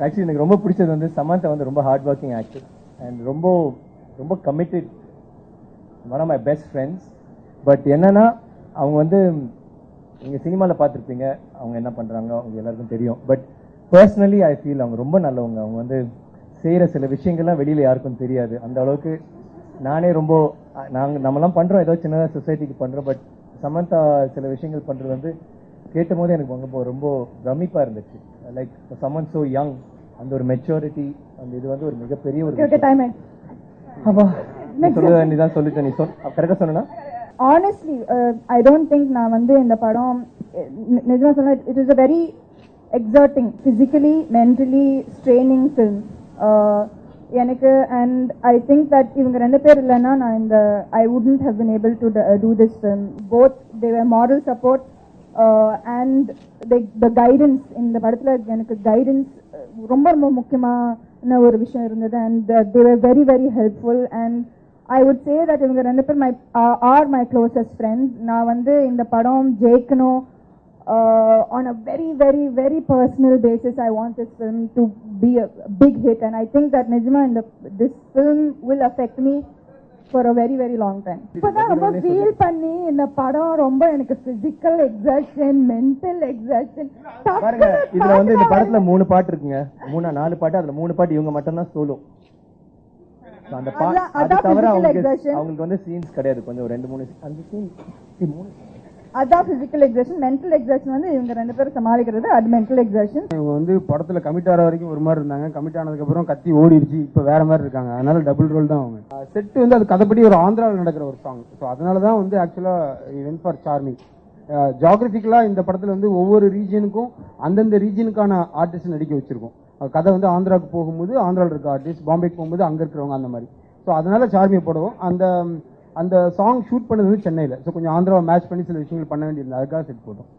Actually எனக்கு ரொம்ப பிடிச்சது வந்து சமந்தா வந்து ரொம்ப ஹார்ட் ஒர்க்கிங் ஆக்டர் அண்ட் ரொம்ப ரொம்ப committed, one of my best friends. But என்னன்னா அவங்க வந்து நீங்கள் சினிமாவில் பார்த்துருப்பீங்க அவங்க என்ன பண்ணுறாங்க அவங்க எல்லாருக்கும் தெரியும். பட் பர்சனலி ஐ ஃபீல் அவங்க ரொம்ப நல்லவங்க. அவங்க வந்து செய்கிற சில விஷயங்கள்லாம் வெளியில் யாருக்கும் தெரியாது. அந்த அளவுக்கு நானே ரொம்ப நம்மலாம் பண்ணுறோம், ஏதோ சின்னதாக சொசைட்டிக்கு பண்ணுறோம். பட் சமந்தா சில விஷயங்கள் பண்ணுறது வந்து கேட்டும் போது எனக்கு ரொம்ப ரொம்ப பிரமிப்பாக இருந்துச்சு. லைக் சம்மன் ஸோ யங், அந்த ஒரு மெச்சூரிட்டி, அந்த இது வந்து ஒரு மிகப்பெரிய ஒரு அப்பா நீ தான் சொல்லிட்டேன். நீ கரெக்டாக சொன்னா. Honestly, I don't think நான் வந்து இந்த படம் நிஜமா சொன்னா it is a very exerting, physically, mentally straining film. எனக்கு and I think that இவங்க ரெண்டு பேர் இல்லைன்னா நான் இந்த I wouldn't have been able to do this film. Both they were moral support and the guidance. இந்த படத்துல எனக்கு guidance ரொம்ப ரொம்ப முக்கியமான ஒரு விஷயம் இருந்தது and they were very very helpful and I would say that இவங்க ரெண்டு பேர் are my closest friends. நான் வந்து இந்த படம் ஜெயிக்கணும் on a very very very personal basis. I want this film to be a big hit and I think that நிஜமா this film will affect me for a very very long time. இப்பதான் ரொம்ப feel பண்ணி இந்த படம் ரொம்ப எனக்கு physical exertion, mental exertion. பாருங்க இதுல வந்து இந்த படத்துல 3 பாட்டு இருக்குங்க, 4 பாட்டு. அதுல 3 பாட்டு இவங்க மட்டும் தான் சோலோ. அந்த அது தவிர அவங்களுக்கு வந்து சீன்ஸ் கிடையாது. கொஞ்சம் 2-3 அந்த சீன் 3 அதான் பிசிக்கல் எக்ஸர்ஷன். மென்டல் எக்ஸர்ஷன் வந்து இவங்க ரெண்டு பேரும் சமாளிக்கிறது, அது மென்டல் எக்ஸர்ஷன். இவங்க வந்து படத்துல கமிட் ஆகிற வரைக்கும் ஒரு மாதிரி இருந்தாங்க, கமிட் ஆனதுக்கு அப்புறம் கத்தி ஓடிடுச்சு, இப்ப வேற மாதிரி இருக்காங்க. அதனால டபுள் ரோல் தான் அவங்க. செட் வந்து அது கதைப்படி ஒரு ஆந்திராவில் நடக்கிற ஒரு சாங். ஸோ அதனாலதான் வந்து ஆக்சுவலா இவன் ஃபார் சார்மிங். ஜியாகிரபிக்கலா இந்த படத்துல வந்து ஒவ்வொரு ரீஜனுக்கும் அந்தந்த ரீஜனுக்கான ஆர்டிஸ்ட் நடிக்க வச்சிருக்கோம். கதை வந்து ஆந்திராவுக்கு போகும்போது ஆந்திராவில் இருக்க ஆர்டிஸ்ட், பாம்பேக்கு போகும்போது அங்க இருக்கிறவங்க, அந்த மாதிரி. ஸோ அதனால சார்மியை போடுவோம். அந்த சாங் ஷூட் பண்ணது வந்து சென்னையில். ஸோ கொஞ்சம் ஆந்திராவை மேட்ச் பண்ணி சில விஷயங்கள் பண்ண வேண்டியிருந்தது, அதுக்காக செட் போட்டோம்.